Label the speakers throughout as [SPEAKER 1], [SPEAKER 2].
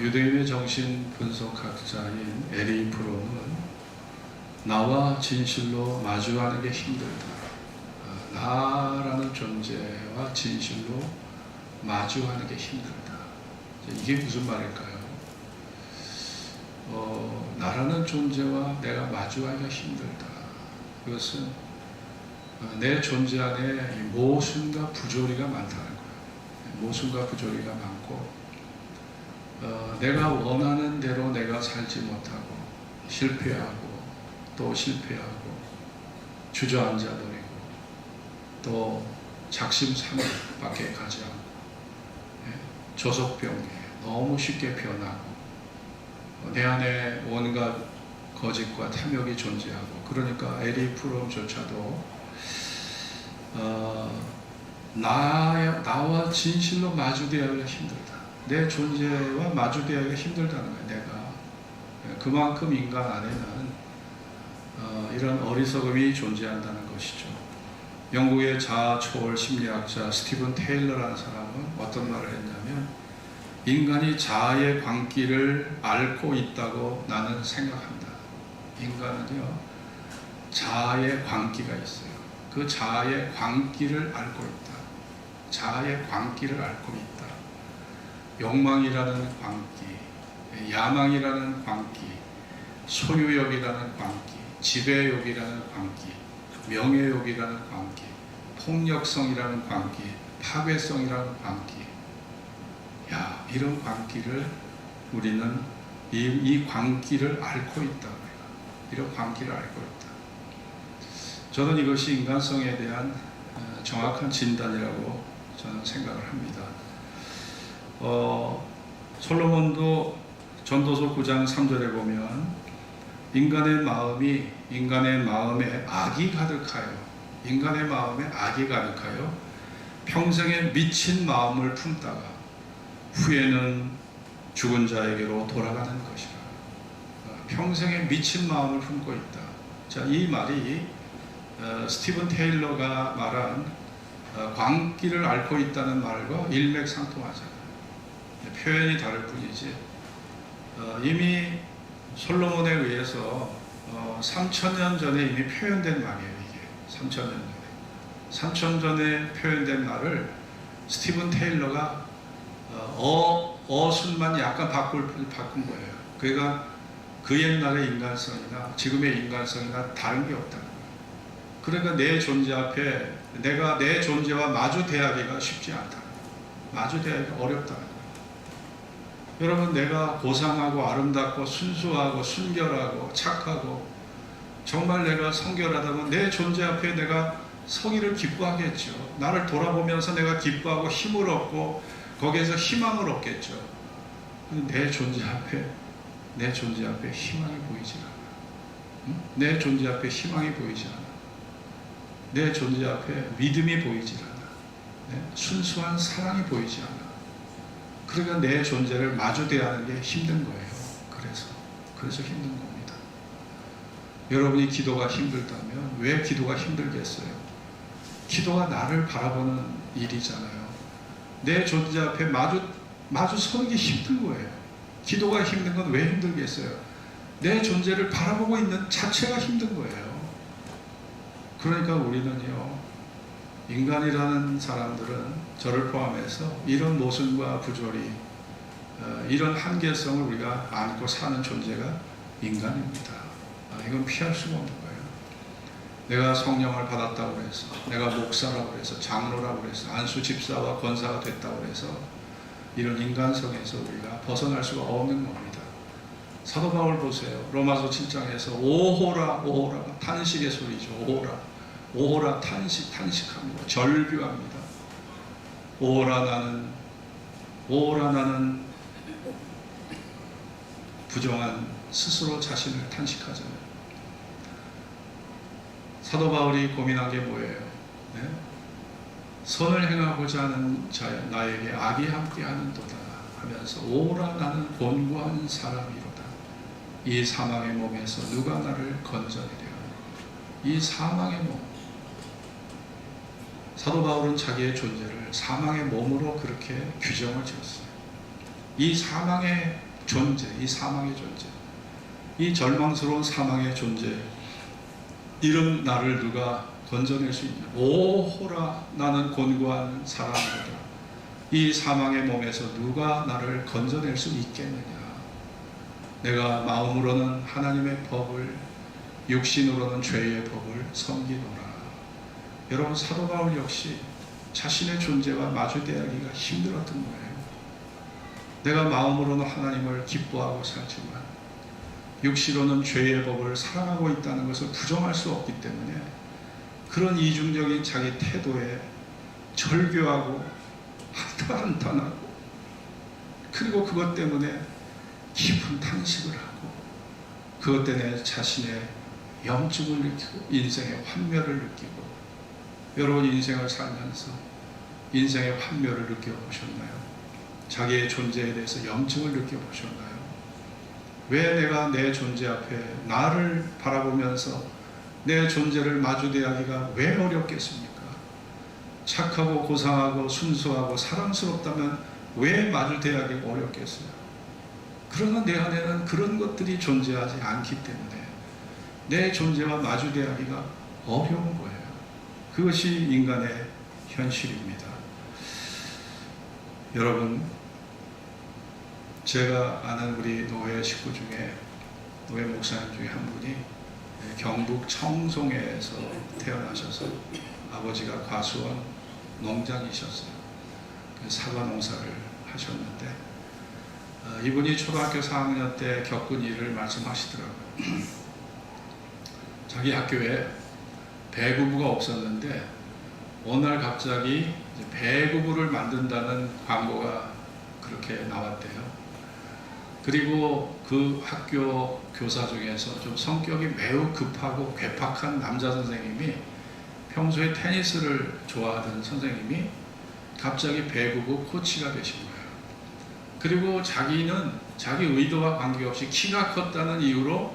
[SPEAKER 1] 유대인의 정신 분석학자인 에리 프롬은 나와 진실로 마주하는 게 힘들다. 나라는 존재와 진실로 마주하는 게 힘들다. 이게 무슨 말일까요? 나라는 존재와 내가 마주하기가 힘들다. 이것은 내 존재 안에 모순과 부조리가 많다는 거예요. 모순과 부조리가 많고 내가 원하는 대로 내가 살지 못하고 실패하고 또 실패하고 주저앉아 버리고 또 작심삼일밖에 가지 않고 조석병에 너무 쉽게 변하고 내 안에 온갖 거짓과 탐욕이 존재하고 그러니까 에리 프롬조차도 나와 진실로 마주대하기가 힘들다. 내 존재와 마주대하기가 힘들다는 거예요. 내가 그만큼 인간 안에는 이런 어리석음이 존재한다는 것이죠. 영국의 자아 초월 심리학자 스티븐 테일러라는 사람은 어떤 말을 했냐면 인간이 자아의 광기를 앓고 있다고 나는 생각한다. 인간은요 자아의 광기가 있어요. 그 자아의 광기를 앓고 있다. 자아의 광기를 앓고 있다. 욕망이라는 광기, 야망이라는 광기, 소유욕이라는 광기, 지배욕이라는 광기, 명예욕이라는 광기, 폭력성이라는 광기, 파괴성이라는 광기. 이런 광기를 우리는 이 광기를 앓고 있다. 이런 광기를 앓고 있다. 저는 이것이 인간성에 대한 정확한 진단이라고 저는 생각을 합니다. 솔로몬도 전도서 9장 3절에 보면 인간의 마음에 악이 가득하여 인간의 마음에 악이 가득하여 평생에 미친 마음을 품다가 후에는 죽은 자에게로 돌아가는 것이라. 평생에 미친 마음을 품고 있다. 자, 이 말이 스티븐 테일러가 말한 광기를 앓고 있다는 말과 일맥상통하잖아요. 표현이 다를 뿐이지 이미 솔로몬에 의해서 3000년 전에 이미 표현된 말이에요. 이게 3000년 전에 3000년 전에 표현된 말을 스티븐 테일러가 어순만 약간 바꾼 거예요. 그러니까 그 옛날의 인간성이나 지금의 인간성이나 다른 게 없다는 거예요. 그러니까 내 존재 앞에 내가 내 존재와 마주 대하기가 쉽지 않다는 거예요. 마주 대하기가 어렵다는 거예요. 여러분, 내가 고상하고 아름답고 순수하고 순결하고 착하고 정말 내가 성결하다면 내 존재 앞에 내가 서기를 기뻐하겠죠. 나를 돌아보면서 내가 기뻐하고 힘을 얻고 거기에서 희망을 얻겠죠. 내 존재 앞에 희망이 보이지 않아. 내 존재 앞에 희망이 보이지 않아. 내 존재 앞에 믿음이 보이지 않아. 순수한 사랑이 보이지 않아. 그러니까 내 존재를 마주 대하는 게 힘든 거예요. 그래서 힘든 겁니다. 여러분이 기도가 힘들다면 왜 기도가 힘들겠어요? 기도가 나를 바라보는 일이잖아요. 내 존재 앞에 마주 서는 게 힘든 거예요. 기도가 힘든 건 왜 힘들겠어요? 내 존재를 바라보고 있는 자체가 힘든 거예요. 그러니까 우리는요, 인간이라는 사람들은 저를 포함해서 이런 모순과 부조리, 이런 한계성을 우리가 안고 사는 존재가 인간입니다. 이건 피할 수가 없는 거예요. 내가 성령을 받았다고 해서, 내가 목사라고 해서, 장로라고 해서, 안수 집사와 권사가 됐다고 해서 이런 인간성에서 우리가 벗어날 수가 없는 겁니다. 사도 바울 보세요. 로마서 7장에서 오호라 탄식의 소리죠. 오호라 탄식합니다. 절규합니다. 오호라 나는 부정한 스스로 자신을 탄식하잖아요. 사도 바울이 고민한 게 뭐예요? 선을 행하고자 하는 자여 나에게 악이 함께하는도다 하면서 오라 나는 곤고한 사람이로다. 이 사망의 몸에서 누가 나를 건져내려. 이 사망의 몸. 사도 바울은 자기의 존재를 사망의 몸으로 그렇게 규정을 지었어요. 이 사망의 존재, 이 사망의 존재, 이 절망스러운 사망의 존재, 이런 나를 누가 건져낼 수 있냐? 오호라, 나는 곤고한 사람이다. 이 사망의 몸에서 누가 나를 건져낼 수 있겠느냐? 내가 마음으로는 하나님의 법을, 육신으로는 죄의 법을 섬기노라. 여러분, 사도 바울 역시 자신의 존재와 마주대하기가 힘들었던 거예요. 내가 마음으로는 하나님을 기뻐하고 살지만 육신으로는 죄의 법을 사랑하고 있다는 것을 부정할 수 없기 때문에 그런 이중적인 자기 태도에 절교하고 한탄하고, 그리고 그것 때문에 깊은 탄식을 하고, 그것 때문에 자신의 염증을 느끼고 인생의 환멸을 느끼고. 여러분, 인생을 살면서 인생의 환멸을 느껴보셨나요? 자기의 존재에 대해서 염증을 느껴보셨나요? 왜 내가 내 존재 앞에 나를 바라보면서 내 존재를 마주대하기가 왜 어렵겠습니까? 착하고 고상하고 순수하고 사랑스럽다면 왜 마주대하기가 어렵겠어요? 그러나 내 안에는 그런 것들이 존재하지 않기 때문에 내 존재와 마주대하기가 어려운 거예요. 그것이 인간의 현실입니다. 여러분, 제가 아는 우리 노회 식구 중에, 노회 목사님 중에 한 분이 경북 청송에서 태어나셔서 아버지가 과수원 농장이셨어요. 사과 농사를 하셨는데, 이분이 초등학교 4학년 때 겪은 일을 말씀하시더라고요. 자기 학교에 배구부가 없었는데 어느 날 갑자기 배구부를 만든다는 광고가 그렇게 나왔대요. 그리고 그 학교 교사 중에서 좀 성격이 매우 급하고 괴팍한 남자 선생님이, 평소에 테니스를 좋아하던 선생님이 갑자기 배구부 코치가 되신 거예요. 그리고 자기는 자기 의도와 관계없이 키가 컸다는 이유로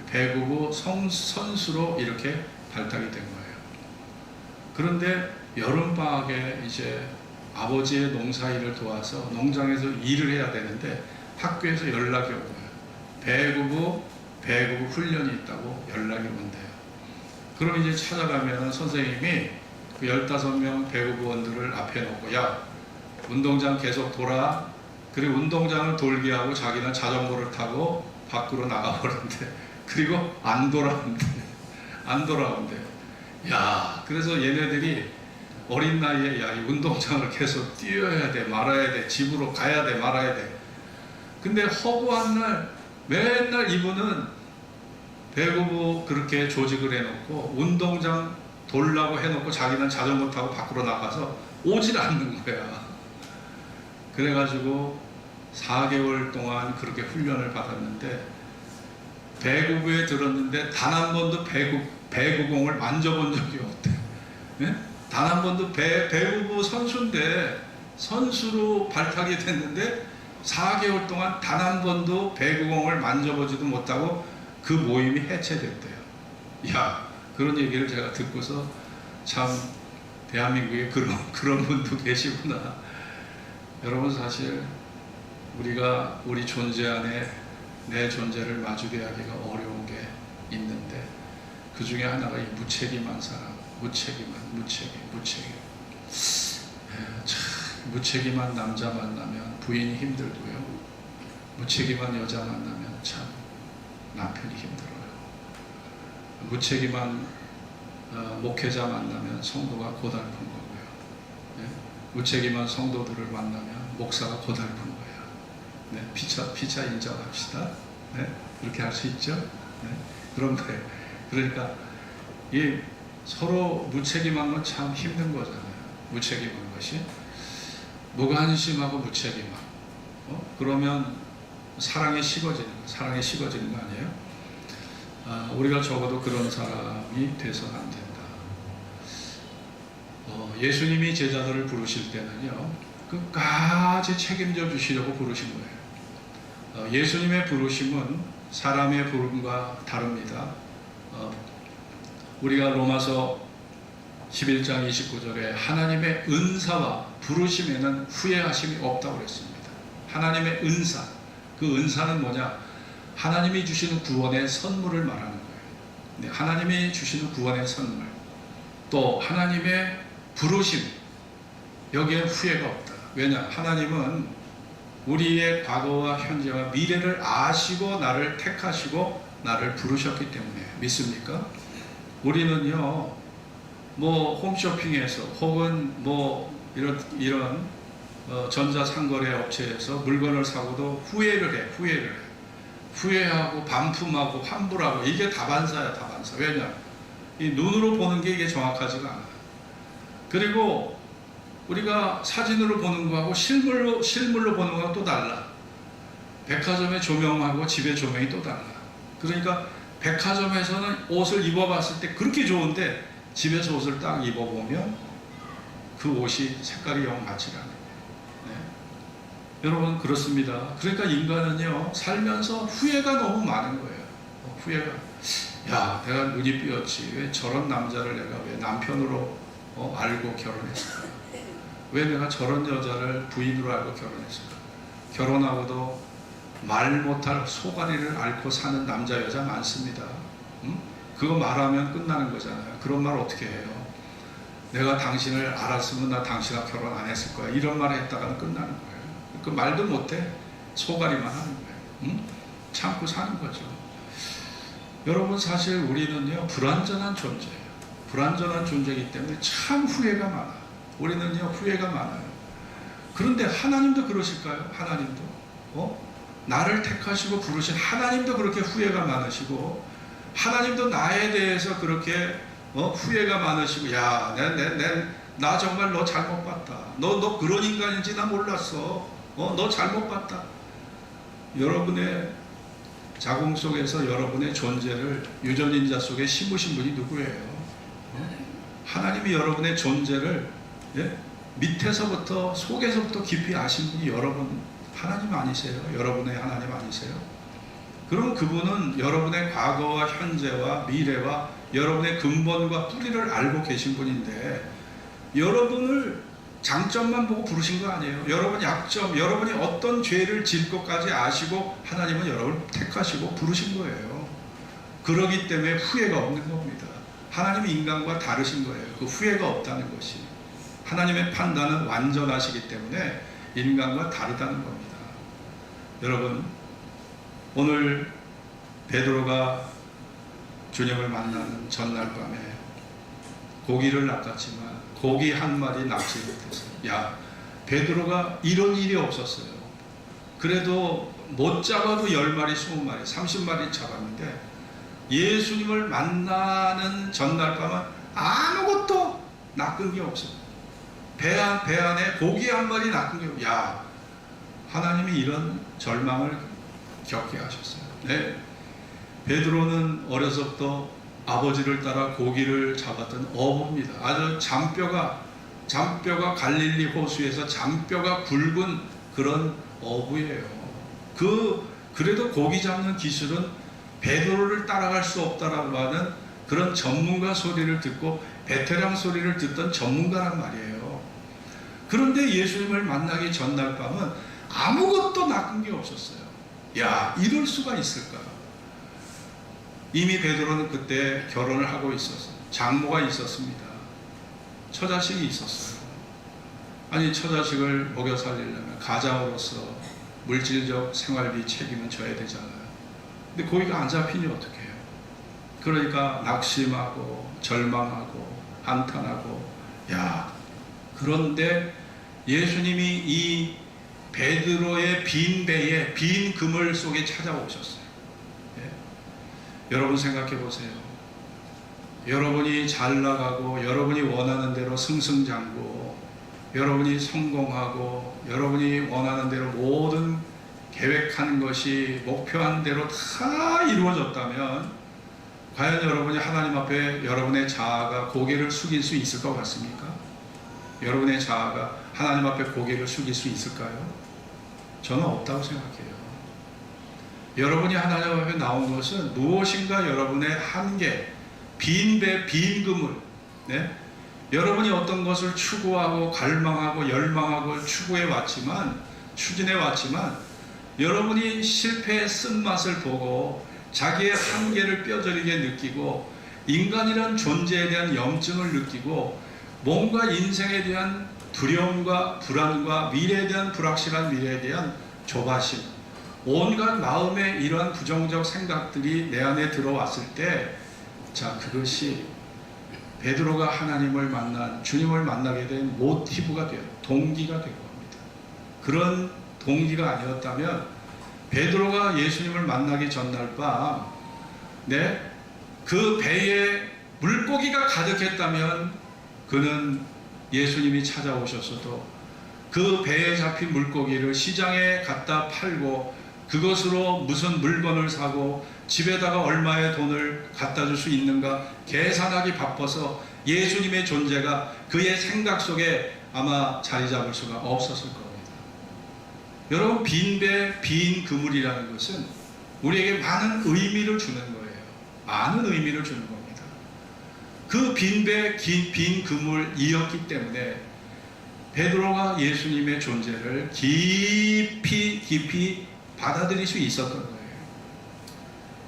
[SPEAKER 1] 배구부 선수로 이렇게 발탁이 된 거예요. 그런데 여름방학에 이제 아버지의 농사일을 도와서 농장에서 일을 해야 되는데 학교에서 연락이 온 거예요. 배구부 훈련이 있다고 연락이 온대요. 그럼 이제 찾아가면 선생님이 그 15명 배구부원들을 앞에 놓고, 야, 운동장 계속 돌아. 그리고 운동장을 돌게 하고 자기는 자전거를 타고 밖으로 나가버린대. 그리고 안 돌아온대. 야, 그래서 얘네들이 어린 나이에, 야, 이 운동장을 계속 뛰어야 돼, 말아야 돼, 집으로 가야 돼, 말아야 돼. 근데 허구한 날 맨날 이분은 배구부 그렇게 조직을 해놓고 운동장 돌라고 해놓고 자기는 자전거 타고 밖으로 나가서 오질 않는 거야. 그래가지고 4개월 동안 그렇게 훈련을 받았는데 배구부에 들었는데 단 한 번도 배구공을 만져본 적이 없대. 네? 단 한 번도 배구부 선수인데, 선수로 발탁이 됐는데 4개월 동안 단 한 번도 배구공을 만져보지도 못하고 그 모임이 해체됐대요. 야, 그런 얘기를 제가 듣고서 참 대한민국에 그런 분도 계시구나. 여러분, 사실 우리가 우리 존재 안에 내 존재를 마주대하기가 어려운 게 있는데, 그 중에 하나가 이 무책임한 사람, 무책임한 남자 만나면 부인이 힘들고요, 무책임한 여자 만나면 참 남편이 힘들어요. 무책임한 목회자 만나면 성도가 고달픈 거고요. 네? 무책임한 성도들을 만나면 목사가 고달픈 거예요. 네? 피차 인정합시다. 네? 그렇게 할 수 있죠? 네? 그런 거예요. 그러니까 이 서로 무책임한 건 참 힘든 거잖아요. 무책임한 것이 무관심하고 무책임하고, 그러면 사랑이 식어지는 거 아니에요? 우리가 적어도 그런 사람이 돼서는 안 된다. 예수님이 제자들을 부르실 때는요, 끝까지 책임져 주시려고 부르신 거예요. 예수님의 부르심은 사람의 부름과 다릅니다. 우리가 로마서 11장 29절에 하나님의 은사와 부르심에는 후회하심이 없다고 그랬습니다. 하나님의 은사, 그 은사는 뭐냐? 하나님이 주시는 구원의 선물을 말하는 거예요. 네, 하나님이 주시는 구원의 선물, 또 하나님의 부르심, 여기에 후회가 없다. 왜냐? 하나님은 우리의 과거와 현재와 미래를 아시고 나를 택하시고 나를 부르셨기 때문에. 믿습니까? 우리는요, 뭐 홈쇼핑에서 혹은 뭐 이런 전자상거래 업체에서 물건을 사고도 후회를 해. 후회하고 반품하고 환불하고, 이게 다반사야, 다반사. 왜냐? 이 눈으로 보는 게 이게 정확하지가 않아. 그리고 우리가 사진으로 보는 거하고 실물로 보는 거하고 또 달라. 백화점의 조명하고 집의 조명이 또 달라. 그러니까 백화점에서는 옷을 입어봤을 때 그렇게 좋은데 집에서 옷을 딱 입어보면 그 옷이 색깔이 영 맞지가 않아요. 네. 여러분, 그렇습니다. 그러니까 인간은요, 살면서 후회가 너무 많은 거예요. 후회가, 야, 내가 눈이 삐었지. 왜 저런 남자를 내가 왜 남편으로 알고 결혼했을까? 왜 내가 저런 여자를 부인으로 알고 결혼했을까? 결혼하고도 말 못할 소가리를 앓고 사는 남자 여자 많습니다. 그거 말하면 끝나는 거잖아요. 그런 말 어떻게 해요? 내가 당신을 알았으면 나 당신과 결혼 안 했을 거야. 이런 말 했다가는 끝나는 거예요. 그 말도 못해. 소가리만 하는 거예요. 참고 사는 거죠. 여러분, 사실 우리는요, 불완전한 존재예요. 불완전한 존재이기 때문에 참 후회가 많아. 우리는요, 후회가 많아요. 그런데 하나님도 그러실까요? 하나님도 나를 택하시고 부르신 하나님도 그렇게 후회가 많으시고, 하나님도 나에 대해서 그렇게 후회가 많으시고, 야, 나 정말 너 잘못 봤다. 너 그런 인간인지 나 몰랐어. 너 잘못 봤다. 여러분의 자궁 속에서 여러분의 존재를 유전인자 속에 심으신 분이 누구예요? 하나님이 여러분의 존재를 밑에서부터 속에서부터 깊이 아신 분이 여러분 하나님 아니세요? 여러분의 하나님 아니세요? 그럼 그분은 여러분의 과거와 현재와 미래와 여러분의 근본과 뿌리를 알고 계신 분인데, 여러분을 장점만 보고 부르신 거 아니에요. 여러분 약점, 여러분이 어떤 죄를 질 것까지 아시고 하나님은 여러분을 택하시고 부르신 거예요. 그러기 때문에 후회가 없는 겁니다. 하나님이 인간과 다르신 거예요. 그 후회가 없다는 것이. 하나님의 판단은 완전하시기 때문에 인간과 다르다는 겁니다. 여러분, 오늘 베드로가 주님을 만나는 전날 밤에 고기를 낚았지만 고기 한 마리 낚지 못했어요. 야, 베드로가 이런 일이 없었어요. 그래도 못 잡아도 10마리, 20마리, 30마리 잡았는데 예수님을 만나는 전날 밤은 아무것도 낚은 게 없어요. 배 안에 고기 한 마리 낚은 게 없어요. 야, 하나님이 이런 절망을 겪게 하셨어요. 네. 베드로는 어려서부터 아버지를 따라 고기를 잡았던 어부입니다. 아주 잔뼈가 갈릴리 호수에서 잔뼈가 굵은 그런 어부예요. 그래도 고기 잡는 기술은 베드로를 따라갈 수 없다라고 하는 그런 전문가 소리를 듣고 베테랑 소리를 듣던 전문가란 말이에요. 그런데 예수님을 만나기 전날 밤은 아무것도 낚은 게 없었어요. 야, 이럴 수가 있을까? 이미 베드로는 그때 결혼을 하고 있었어요. 장모가 있었습니다. 처자식이 있었어요. 아니, 처자식을 먹여 살리려면 가장으로서 물질적 생활비 책임은 져야 되잖아요. 근데 고기가 안 잡히니 어떻게 해요? 그러니까 낙심하고 절망하고 한탄하고, 야, 그런데 예수님이 이 베드로의 빈 배에 빈 그물 속에 찾아오셨어요. 여러분 생각해 보세요. 여러분이 잘 나가고 여러분이 원하는 대로 승승장구, 여러분이 성공하고 여러분이 원하는 대로 모든 계획한 것이 목표한 대로 다 이루어졌다면 과연 여러분이 하나님 앞에 여러분의 자아가 고개를 숙일 수 있을 것 같습니까? 여러분의 자아가 하나님 앞에 고개를 숙일 수 있을까요? 저는 없다고 생각해요. 여러분이 하나님 앞에 나온 것은 무엇인가 여러분의 한계, 빈 배, 빈 그물, 네? 여러분이 어떤 것을 추구하고 갈망하고 열망하고 추진해 왔지만 여러분이 실패의 쓴맛을 보고 자기의 한계를 뼈저리게 느끼고 인간이란 존재에 대한 염증을 느끼고 뭔가 인생에 대한 두려움과 불안과 미래에 대한 불확실한 미래에 대한 조바심, 온갖 마음의 이러한 부정적 생각들이 내 안에 들어왔을 때, 자, 그것이 베드로가 하나님을 만난, 주님을 만나게 된 모티브가 돼요. 동기가 된 겁니다. 그런 동기가 아니었다면 베드로가 예수님을 만나기 전날 밤, 그 배에 물고기가 가득했다면 그는 예수님이 찾아오셨어도 그 배에 잡힌 물고기를 시장에 갖다 팔고 그것으로 무슨 물건을 사고 집에다가 얼마의 돈을 갖다 줄 수 있는가 계산하기 바빠서 예수님의 존재가 그의 생각 속에 아마 자리 잡을 수가 없었을 겁니다. 여러분, 빈 배, 빈 그물이라는 것은 우리에게 많은 의미를 주는 거예요. 많은 의미를 주는 겁니다. 그 빈 배, 빈 그물이었기 때문에 베드로가 예수님의 존재를 깊이 받아들일 수 있었던 거예요.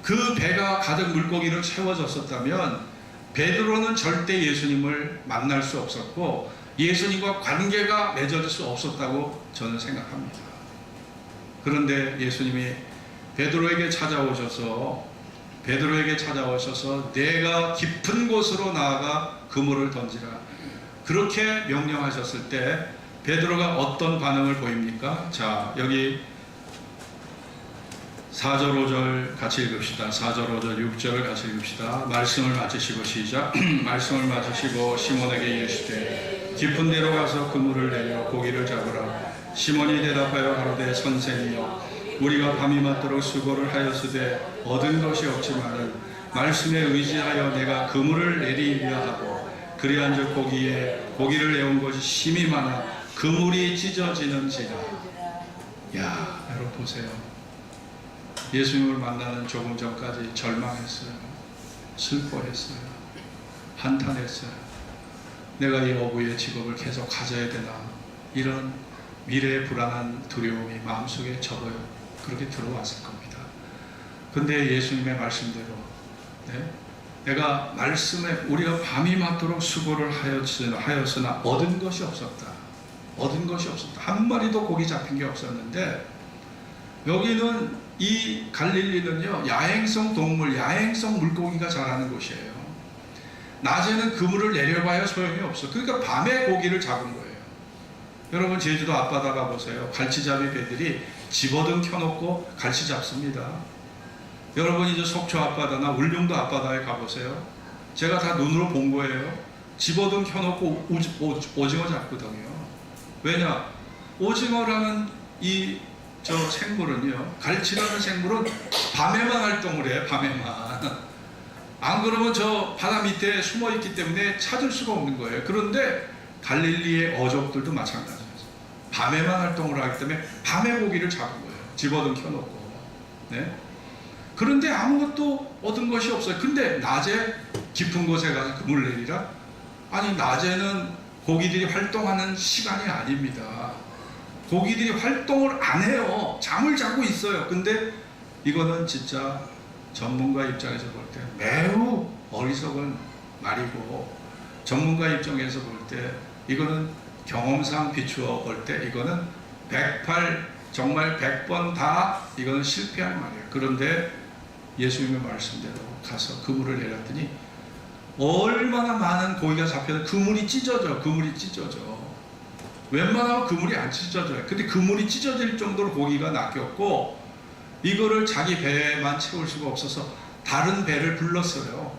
[SPEAKER 1] 그 배가 가득 물고기로 채워졌었다면 베드로는 절대 예수님을 만날 수 없었고 예수님과 관계가 맺어질 수 없었다고 저는 생각합니다. 그런데 예수님이 베드로에게 찾아오셔서 내가 깊은 곳으로 나아가 그물을 던지라, 그렇게 명령하셨을 때 베드로가 어떤 반응을 보입니까? 자, 여기 4절 5절 같이 읽읍시다. 4절 5절 6절을 같이 읽읍시다. 말씀을 맞으시고 시작. 말씀을 맞으시고 시몬에게 이르시되 깊은 데로 가서 그물을 내려 고기를 잡으라. 시몬이 대답하여 가로되 선생이여, 우리가 밤이 맞도록 수고를 하였으되 얻은 것이 없지만은 말씀에 의지하여 내가 그물을 내리려 하고 그리한즉 고기를 내온 것이 심히 많아 그물이 찢어지는지라. 야, 여러분 보세요. 예수님을 만나는 조금 전까지 절망했어요. 슬퍼했어요. 한탄했어요. 내가 이 어부의 직업을 계속 가져야 되나, 이런 미래의 불안한 두려움이 마음속에 적어요. 그렇게 들어왔을 겁니다. 근데 예수님의 말씀대로 내가 말씀에 우리가 밤이 맞도록 수고를 하였으나 얻은 것이 없었다. 한 마리도 고기 잡힌 게 없었는데, 여기는 이 갈릴리는요, 야행성 동물, 야행성 물고기가 자라는 곳이에요. 낮에는 그물을 내려봐야 소용이 없어. 그러니까 밤에 고기를 잡은 거예요. 여러분, 제주도 앞바다 가보세요. 갈치잡이 배들이 집어등 켜놓고 갈치 잡습니다. 여러분, 이제 속초 앞바다나 울릉도 앞바다에 가보세요. 제가 다 눈으로 본 거예요. 집어등 켜놓고 오징어 잡거든요. 왜냐? 오징어라는 저 생물은요, 갈치라는 생물은 밤에만 활동을 해요. 밤에만. 안 그러면 저 바다 밑에 숨어 있기 때문에 찾을 수가 없는 거예요. 그런데 갈릴리의 어족들도 마찬가지예요. 밤에만 활동을 하기 때문에 밤에 고기를 잡은 거예요. 집어등 켜놓고. 그런데 아무것도 얻은 것이 없어요. 근데 낮에 깊은 곳에 가서 그물 내리라? 아니, 낮에는 고기들이 활동하는 시간이 아닙니다. 고기들이 활동을 안 해요. 잠을 자고 있어요. 근데 이거는 진짜 전문가 입장에서 볼 때 매우 어리석은 말이고, 전문가 입장에서 볼 때 이거는 경험상 비추어 볼 때 이거는 108, 정말 100번 다 이거는 실패할 말이에요. 그런데 예수님의 말씀대로 가서 그물을 내렸더니 얼마나 많은 고기가 잡혀서 그물이 찢어져. 웬만하면 그물이 안 찢어져요. 근데 그물이 찢어질 정도로 고기가 낚였고, 이거를 자기 배에만 채울 수가 없어서 다른 배를 불렀어요.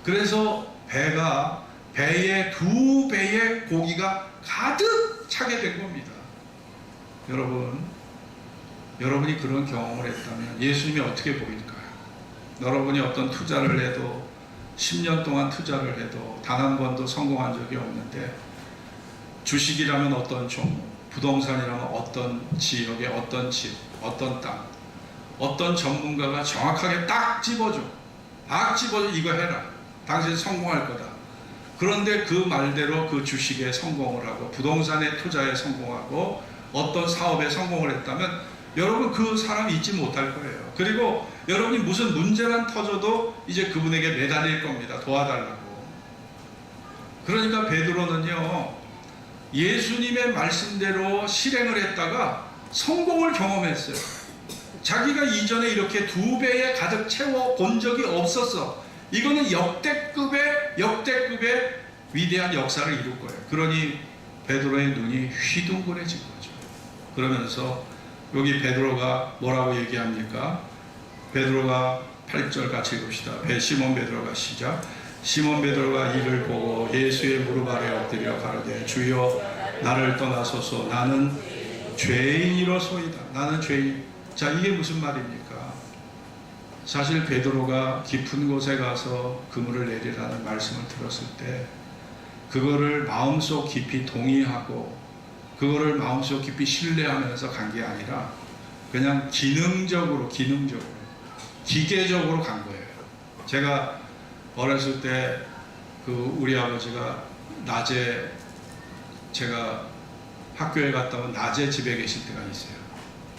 [SPEAKER 1] 그래서 배에 2배의 고기가 가득 차게 된 겁니다. 여러분이 그런 경험을 했다면 예수님이 어떻게 보일까요? 여러분이 어떤 투자를 해도 10년 동안 투자를 해도 단 한 번도 성공한 적이 없는데, 주식이라면 어떤 종목, 부동산이라면 어떤 지역의 어떤 집, 어떤 땅, 어떤 전문가가 정확하게 딱 집어줘 이거 해라, 당신 성공할 거다. 그런데 그 말대로 그 주식에 성공을 하고 부동산에 투자에 성공하고 어떤 사업에 성공을 했다면 여러분 그 사람 잊지 못할 거예요. 그리고 여러분이 무슨 문제만 터져도 이제 그분에게 매달릴 겁니다. 도와달라고. 그러니까 베드로는요, 예수님의 말씀대로 실행을 했다가 성공을 경험했어요. 자기가 이전에 이렇게 2배에 가득 채워 본 적이 없었어. 이거는 역대급의 위대한 역사를 이룰 거예요. 그러니 베드로의 눈이 휘둥그레진 거죠. 그러면서 여기 베드로가 뭐라고 얘기합니까? 베드로가 8절 같이 읽읍시다. 시몬 베드로가 시작. 시몬 베드로가 이를 보고 예수의 무릎 아래 엎드려 가로되 주여 나를 떠나소서 나는 죄인이로소이다. 나는 죄인. 자, 이게 무슨 말입니까? 사실 베드로가 깊은 곳에 가서 그물을 내리라는 말씀을 들었을 때 그거를 마음속 깊이 동의하고 그거를 마음속 깊이 신뢰하면서 간 게 아니라 그냥 기계적으로 간 거예요. 제가 어렸을 때 우리 아버지가 낮에 제가 학교에 갔다 오면 낮에 집에 계실 때가 있어요.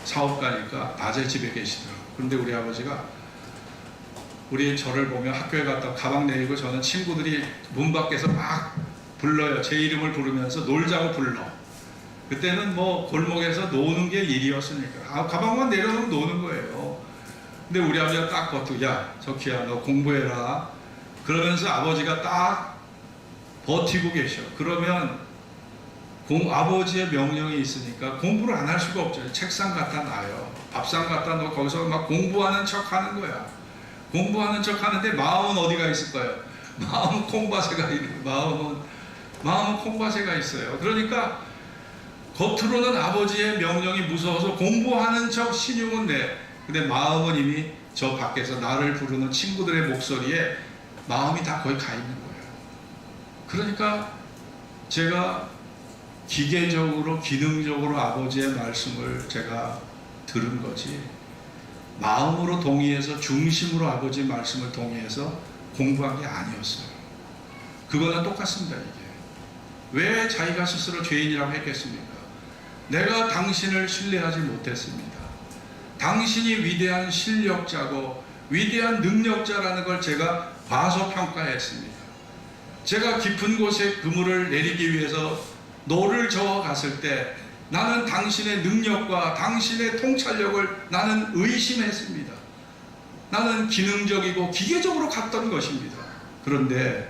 [SPEAKER 1] 사업가니까 낮에 집에 계시더라고요. 그런데 우리 아버지가 저를 보면 학교에 갔다 가방 내리고 저는 친구들이 문 밖에서 막 불러요. 제 이름을 부르면서 놀자고 불러. 그때는 뭐 골목에서 노는 게 일이었으니까 가방만 내려놓으면 노는 거예요. 근데 우리 아버지가 딱 버티고 야 석희야 너 공부해라 그러면서 아버지가 딱 버티고 계셔. 그러면 아버지의 명령이 있으니까 공부를 안 할 수가 없죠. 책상 갖다 놔요. 밥상 갖다 놓고 거기서 막 공부하는 척 하는 거야. 공부하는 척 하는데 마음은 어디가 있을까요? 마음은 콩밭에가 있어요. 그러니까 겉으로는 아버지의 명령이 무서워서 공부하는 척 신용은 내. 근데 마음은 이미 저 밖에서 나를 부르는 친구들의 목소리에 마음이 다 거의 가 있는 거예요. 그러니까 제가 기능적으로 아버지의 말씀을 제가 들은 거지 마음으로 동의해서 중심으로 아버지의 말씀을 동의해서 공부한 게 아니었어요. 그거는 똑같습니다. 이게 왜 자기가 스스로 죄인이라고 했겠습니까? 내가 당신을 신뢰하지 못했습니다. 당신이 위대한 실력자고 위대한 능력자라는 걸 제가 과소평가했습니다. 제가 깊은 곳에 그물을 내리기 위해서 노를 저어 갔을 때 나는 당신의 능력과 당신의 통찰력을 나는 의심했습니다. 나는 기능적이고 기계적으로 갔던 것입니다. 그런데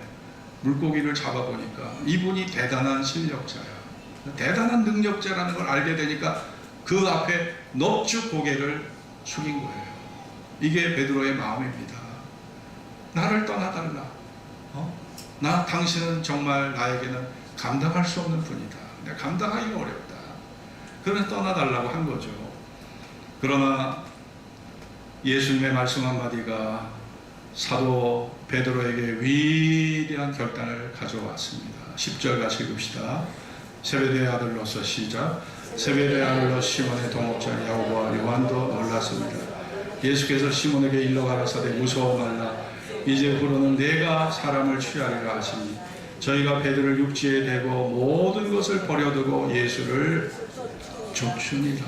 [SPEAKER 1] 물고기를 잡아보니까 이분이 대단한 실력자야. 대단한 능력자라는 걸 알게 되니까 그 앞에 넙죽 고개를 숙인 거예요. 이게 베드로의 마음입니다. 나를 떠나달라. 당신은 정말 나에게는 감당할 수 없는 분이다. 내가 감당하기가 어렵다. 그러면 떠나달라고 한 거죠. 그러나 예수님의 말씀 한마디가 사도 베드로에게 위대한 결단을 가져왔습니다. 10절 같이 읽읍시다. 세베대의 아들로서 시작. 세베대의 아들로 시몬의 동업자 야고보와 요한도 놀랐습니다. 예수께서 시몬에게 일러 가라사대 무서워 말라. 이제부로는 내가 사람을 취하리라 하시니 저희가 베드로를 육지에 대고 모든 것을 버려두고 예수를 쫓으니라.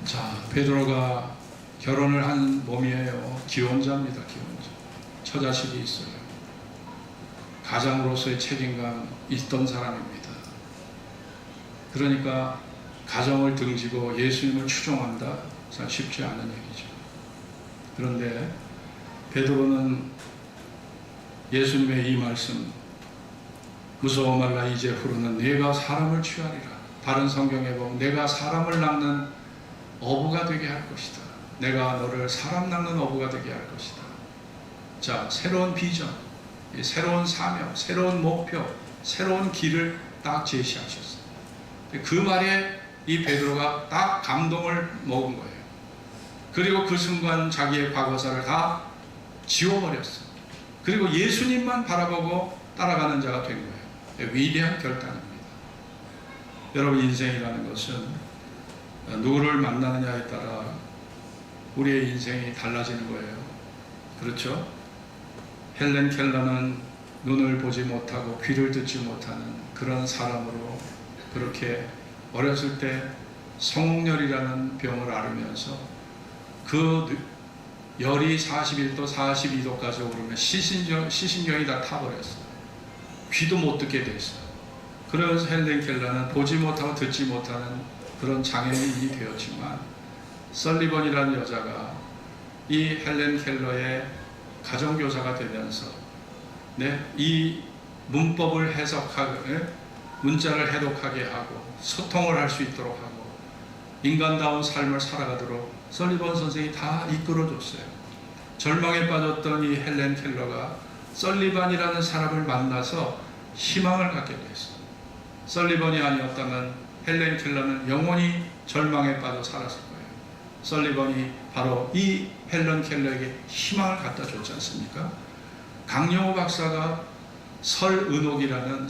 [SPEAKER 1] 자, 베드로가 결혼을 한 몸이에요. 기혼자입니다. 기혼자. 처자식이 있어요. 가장으로서의 책임감 있던 사람입니다. 그러니까 가정을 등지고 예수님을 추종한다? 쉽지 않은 얘기죠. 그런데 베드로는 예수님의 이 말씀 무서워 말라 이제 후로는 내가 사람을 취하리라. 다른 성경에 보면 내가 사람을 낚는 어부가 되게 할 것이다. 내가 너를 사람 낚는 어부가 되게 할 것이다. 자, 새로운 비전, 새로운 사명, 새로운 목표, 새로운 길을 딱 제시하셨어요. 그 말에 이 베드로가 딱 감동을 먹은 거예요. 그리고 그 순간 자기의 과거사를 다 지워버렸어요. 그리고 예수님만 바라보고 따라가는 자가 된 거예요. 위대한 결단입니다. 여러분, 인생이라는 것은 누구를 만나느냐에 따라 우리의 인생이 달라지는 거예요. 그렇죠? 헬렌 켈러는 눈을 보지 못하고 귀를 듣지 못하는 그런 사람으로 그렇게 어렸을 때 성홍열이라는 병을 앓으면서 그 열이 41도, 42도까지 오르면 시신경이 다 타버렸어요. 귀도 못 듣게 됐어요. 그래서 헬렌 켈러는 보지 못하고 듣지 못하는 그런 장애인이 되었지만, 설리번이라는 여자가 이 헬렌 켈러의 가정교사가 되면서 이 문법을 해석하고 문자를 해독하게 하고 소통을 할 수 있도록 하고 인간다운 삶을 살아가도록 설리번 선생이 다 이끌어줬어요. 절망에 빠졌던 이 헬렌 켈러가 설리번이라는 사람을 만나서 희망을 갖게 됐어요. 설리번이 아니었다면 헬렌 켈러는 영원히 절망에 빠져 살았을 거예요. 설리번이 바로 이 헬렌 켈러에게 희망을 갖다 줬지 않습니까? 강영호 박사가 석은옥이라는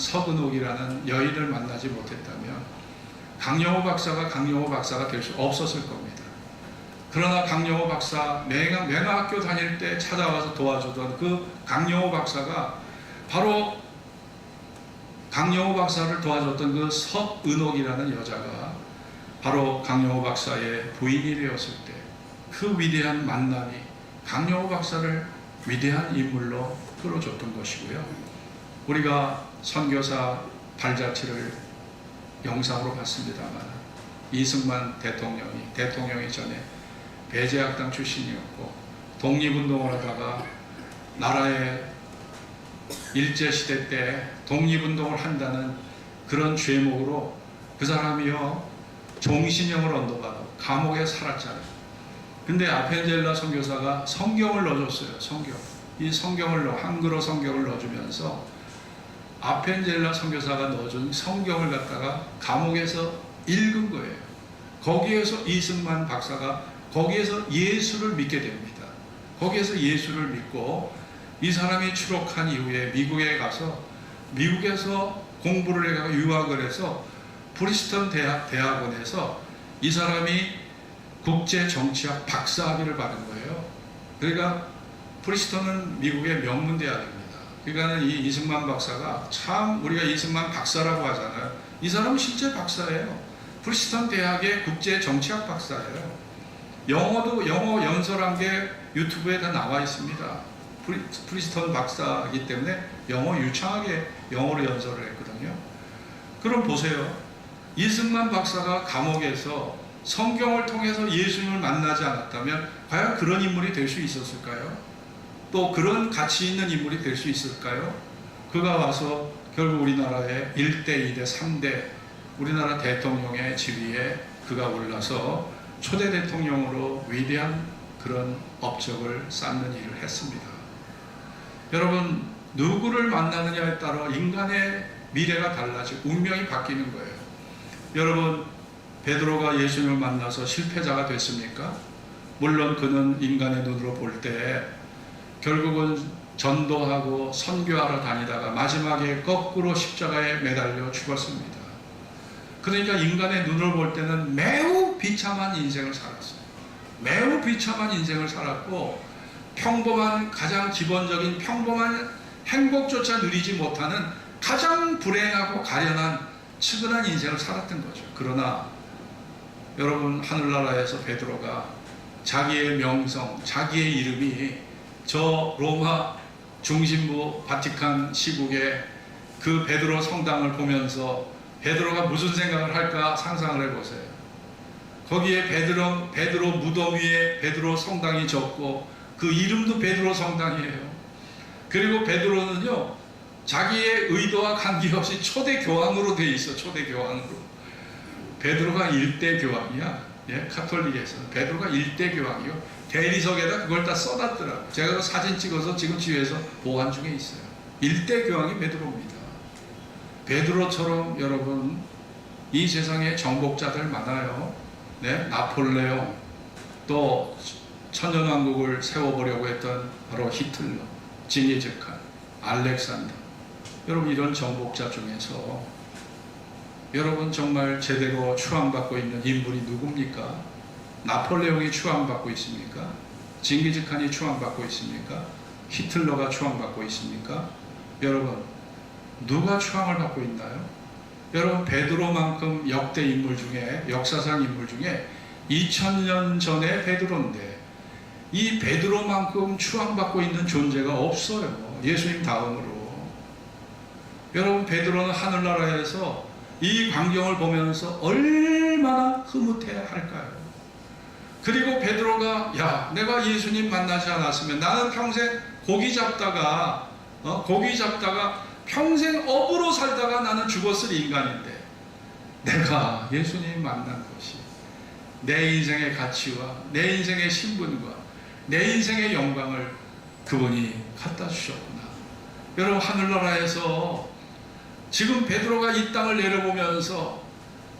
[SPEAKER 1] 여인을 만나지 못했다면 강영호 박사가 될 수 없었을 겁니다. 그러나 강영호 박사, 내가 학교 다닐 때 찾아와서 도와주던 그 강영호 박사가 바로 강영호 박사를 도와줬던 그 석은옥이라는 여자가 바로 강영호 박사의 부인이 되었을 때 그 위대한 만남이 강영호 박사를 위대한 인물로 끌어줬던 것이고요. 우리가 선교사 발자취를 영상으로 봤습니다만, 이승만 대통령이 전에 배제학당 출신이었고 독립운동을 하다가 나라의 일제시대 때 독립운동을 한다는 그런 죄목으로 그 사람이요 종신형을 언도받아 감옥에 살았잖아요. 근데 아펜젤라 선교사가 성경을 넣어줬어요. 이 성경을 한글어 성경을 넣어주면서 아펜젤라 선교사가 넣어준 성경을 갖다가 감옥에서 읽은 거예요. 거기에서 이승만 박사가 거기에서 예수를 믿게 됩니다. 거기에서 예수를 믿고 이 사람이 추록한 이후에 미국에 가서 미국에서 공부를 해가지고 유학을 해서 프리스턴 대학원에서 이 사람이 국제정치학 박사학위를 받은 거예요. 그러니까 프리스턴은 미국의 명문대학입니다. 그러니까 이 이승만 박사가 참 우리가 이승만 박사라고 하잖아요. 이 사람은 실제 박사예요. 프리스턴 대학의 국제정치학 박사예요. 영어 연설한 게 유튜브에 다 나와 있습니다. 프리스턴 박사이기 때문에 영어 유창하게 영어로 연설을 했거든요. 그럼 보세요. 이승만 박사가 감옥에서 성경을 통해서 예수님을 만나지 않았다면 과연 그런 인물이 될 수 있었을까요? 또 그런 가치 있는 인물이 될 수 있을까요? 그가 와서 결국 우리나라의 1대, 2대, 3대 우리나라 대통령의 지위에 그가 올라서 초대 대통령으로 위대한 그런 업적을 쌓는 일을 했습니다. 여러분, 누구를 만나느냐에 따라 인간의 미래가 달라지고 운명이 바뀌는 거예요. 여러분, 베드로가 예수님을 만나서 실패자가 됐습니까? 물론 그는 인간의 눈으로 볼 때 결국은 전도하고 선교하러 다니다가 마지막에 거꾸로 십자가에 매달려 죽었습니다. 그러니까 인간의 눈으로 볼 때는 매우 비참한 인생을 살았어요. 매우 비참한 인생을 살았고 평범한 가장 기본적인 평범한 행복조차 누리지 못하는 가장 불행하고 가련한 측은한 인생을 살았던 거죠. 그러나 여러분, 하늘나라에서 베드로가 자기의 명성, 자기의 이름이 저 로마 중심부 바티칸 시국의 그 베드로 성당을 보면서 베드로가 무슨 생각을 할까 상상을 해보세요. 거기에 베드로 무덤 위에 베드로 성당이 적고 그 이름도 베드로 성당이에요. 그리고 베드로는요 자기의 의도와 관계없이 초대 교황으로 돼 있어. 초대 교황으로. 베드로가 1대 교황이야. 카톨릭에서는 베드로가 1대 교황이요. 대리석에다 그걸 다 써놨더라고. 제가 그 사진 찍어서 지금 집에서 보관 중에 있어요. 1대 교황이 베드로입니다. 베드로처럼 여러분 이 세상에 정복자들 많아요. 나폴레옹, 또 천년왕국을 세워보려고 했던 바로 히틀러, 징기즈칸, 알렉산더. 여러분, 이런 정복자 중에서 여러분 정말 제대로 추앙받고 있는 인물이 누굽니까? 나폴레옹이 추앙받고 있습니까? 징기즈칸이 추앙받고 있습니까? 히틀러가 추앙받고 있습니까? 여러분, 누가 추앙을 받고 있나요? 여러분, 베드로만큼 역대 인물 중에, 역사상 인물 중에 2000년 전에 베드로인데 이 베드로만큼 추앙받고 있는 존재가 없어요. 예수님 다음으로. 여러분, 베드로는 하늘나라에서 이 광경을 보면서 얼마나 흐뭇해 할까요? 그리고 베드로가, 야, 내가 예수님 만나지 않았으면 나는 평생 고기 잡다가 평생 업으로 살다가 나는 죽었을 인간인데, 내가 예수님 만난 것이 내 인생의 가치와 내 인생의 신분과 내 인생의 영광을 그분이 갖다 주셨구나. 여러분, 하늘나라에서 지금 베드로가 이 땅을 내려보면서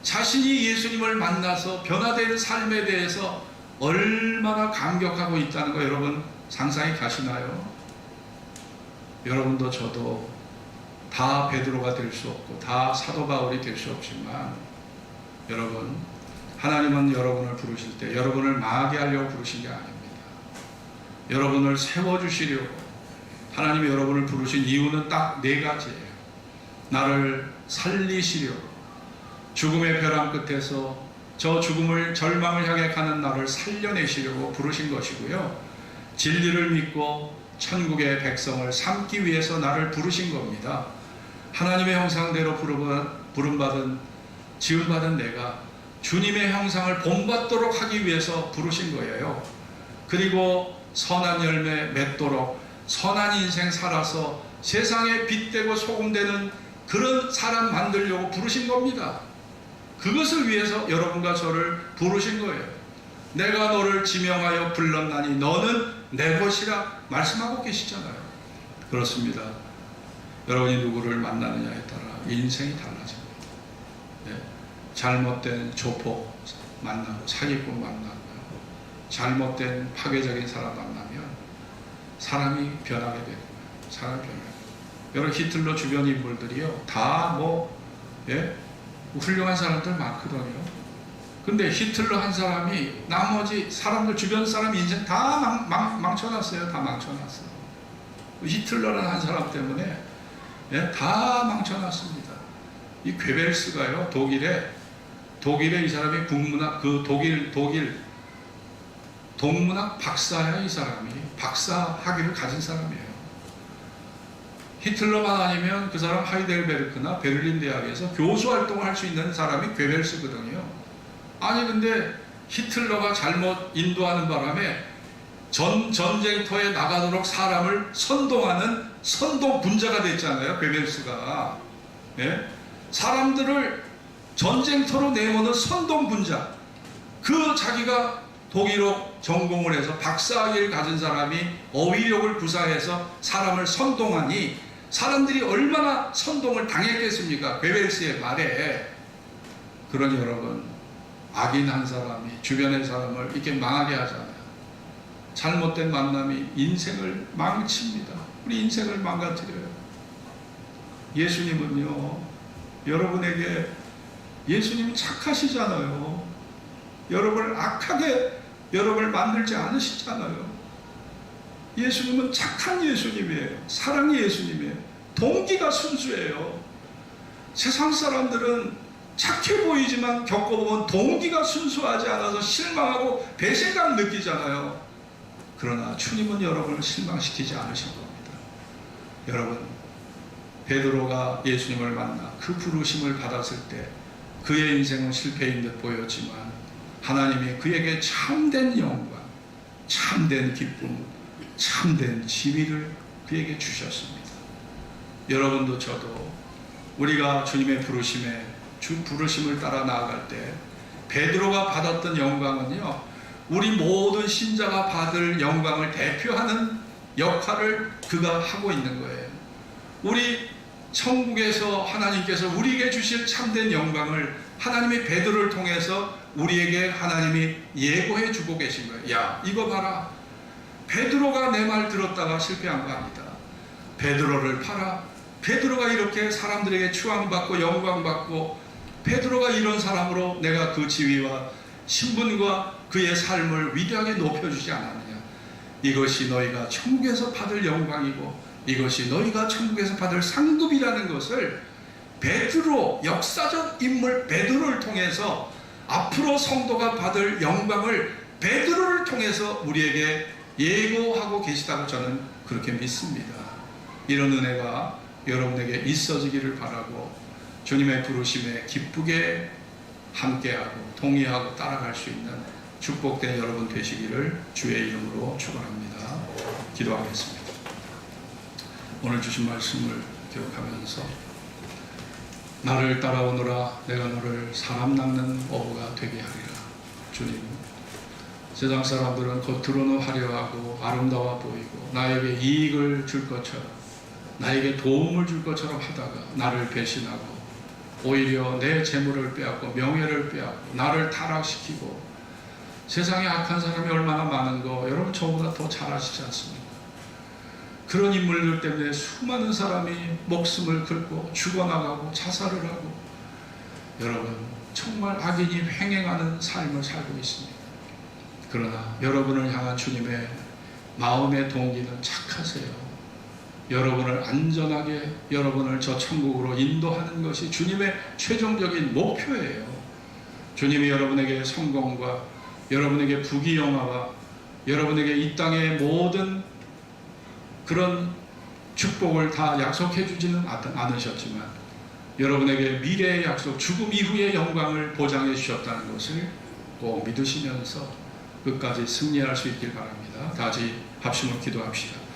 [SPEAKER 1] 자신이 예수님을 만나서 변화된 삶에 대해서 얼마나 감격하고 있다는 거 여러분 상상이 가시나요? 여러분도 저도 다 베드로가 될 수 없고 다 사도 바울이 될 수 없지만, 여러분, 하나님은 여러분을 부르실 때 여러분을 망하게 하려고 부르신 게 아닙니다. 여러분을 세워주시려고 하나님이 여러분을 부르신 이유는 딱 4가지예요. 나를 살리시려고, 죽음의 벼랑 끝에서 저 죽음을, 절망을 향해 가는 나를 살려내시려고 부르신 것이고요. 진리를 믿고 천국의 백성을 삼기 위해서 나를 부르신 겁니다. 하나님의 형상대로 부름받은, 지음받은 내가 주님의 형상을 본받도록 하기 위해서 부르신 거예요. 그리고 선한 열매 맺도록 선한 인생 살아서 세상에 빛되고 소금되는 그런 사람 만들려고 부르신 겁니다. 그것을 위해서 여러분과 저를 부르신 거예요. 내가 너를 지명하여 불렀나니 너는 내 것이라 말씀하고 계시잖아요. 그렇습니다. 여러분이 누구를 만나느냐에 따라 인생이 달라집니다. 네. 잘못된 조폭 만나고 사기꾼 만나고 잘못된 파괴적인 사람 만나면 사람이 변하게 되는 거예요. 사람이 변하게 돼요. 여러분, 히틀러 주변 인물들이요, 다 훌륭한 사람들 많거든요. 근데 히틀러 한 사람이 나머지 사람들, 주변 사람 인생 다 망쳐놨어요. 다 망쳐놨어요. 히틀러라는 한 사람 때문에 다 망쳐놨습니다. 이 괴벨스가요, 독일에 이 사람이 국문학, 독일 동문학 박사야. 이 사람이 박사 학위를 가진 사람이에요. 히틀러만 아니면 그 사람 하이델베르크나 베를린 대학에서 교수 활동을 할 수 있는 사람이 괴벨스거든요. 아니, 근데 히틀러가 잘못 인도하는 바람에 전쟁터에 나가도록 사람을 선동하는 선동 분자가 됐잖아요. 괴벨스가. 예? 사람들을 전쟁터로 내모는 선동 분자. 그 자기가 독일어 전공을 해서 박사학위를 가진 사람이 어휘력을 구사해서 사람을 선동하니 사람들이 얼마나 선동을 당했겠습니까? 괴벨스의 말에. 그러니 여러분, 악인 한 사람이 주변의 사람을 이렇게 망하게 하잖아요. 잘못된 만남이 인생을 망칩니다. 우리 인생을 망가뜨려요. 예수님은요, 여러분에게, 예수님은 착하시잖아요. 여러분을 악하게 여러분을 만들지 않으시잖아요. 예수님은 착한 예수님이에요. 사랑의 예수님이에요. 동기가 순수해요. 세상 사람들은 착해 보이지만 겪어보면 동기가 순수하지 않아서 실망하고 배신감 느끼잖아요. 그러나 주님은 여러분을 실망시키지 않으신 겁니다. 여러분, 베드로가 예수님을 만나 그 부르심을 받았을 때 그의 인생은 실패인 듯 보였지만 하나님이 그에게 참된 영광, 참된 기쁨, 참된 지위를 그에게 주셨습니다. 여러분도 저도 우리가 주님의 부르심을 따라 나아갈 때 베드로가 받았던 영광은요, 우리 모든 신자가 받을 영광을 대표하는 역할을 그가 하고 있는 거예요. 우리 천국에서 하나님께서 우리에게 주실 참된 영광을 하나님의 베드로를 통해서 우리에게 하나님이 예고해 주고 계신 거예요. 야, 이거 봐라. 베드로가 내 말 들었다가 실패한 거 아니다. 베드로를 봐라. 베드로가 이렇게 사람들에게 추앙받고 영광받고, 베드로가 이런 사람으로 내가 그 지위와 신분과 그의 삶을 위대하게 높여주지 않았느냐. 이것이 너희가 천국에서 받을 영광이고 이것이 너희가 천국에서 받을 상급이라는 것을 베드로, 역사적 인물 베드로를 통해서 앞으로 성도가 받을 영광을 베드로를 통해서 우리에게 예고하고 계시다고 저는 그렇게 믿습니다. 이런 은혜가 여러분에게 있어지기를 바라고 주님의 부르심에 기쁘게 함께하고 동의하고 따라갈 수 있는 축복된 여러분 되시기를 주의 이름으로 축원합니다. 기도하겠습니다. 오늘 주신 말씀을 기억하면서 나를 따라오너라 내가 너를 사람 낚는 어부가 되게 하리라. 주님, 세상 사람들은 겉으로는 화려하고 아름다워 보이고 나에게 이익을 줄 것처럼 나에게 도움을 줄 것처럼 하다가 나를 배신하고 오히려 내 재물을 빼앗고 명예를 빼앗고 나를 타락시키고 세상에 악한 사람이 얼마나 많은 거 여러분 저보다 더 잘 아시지 않습니까? 그런 인물들 때문에 수많은 사람이 목숨을 긁고 죽어나가고 자살을 하고 여러분 정말 악인이 횡행하는 삶을 살고 있습니다. 그러나 여러분을 향한 주님의 마음의 동기는 착하세요. 여러분을 안전하게 여러분을 저 천국으로 인도하는 것이 주님의 최종적인 목표예요. 주님이 여러분에게 성공과 여러분에게 부귀영화와 여러분에게 이 땅의 모든 그런 축복을 다 약속해 주지는 않으셨지만 여러분에게 미래의 약속, 죽음 이후의 영광을 보장해 주셨다는 것을 꼭 믿으시면서 끝까지 승리할 수 있길 바랍니다. 다 같이 합심을 기도합시다.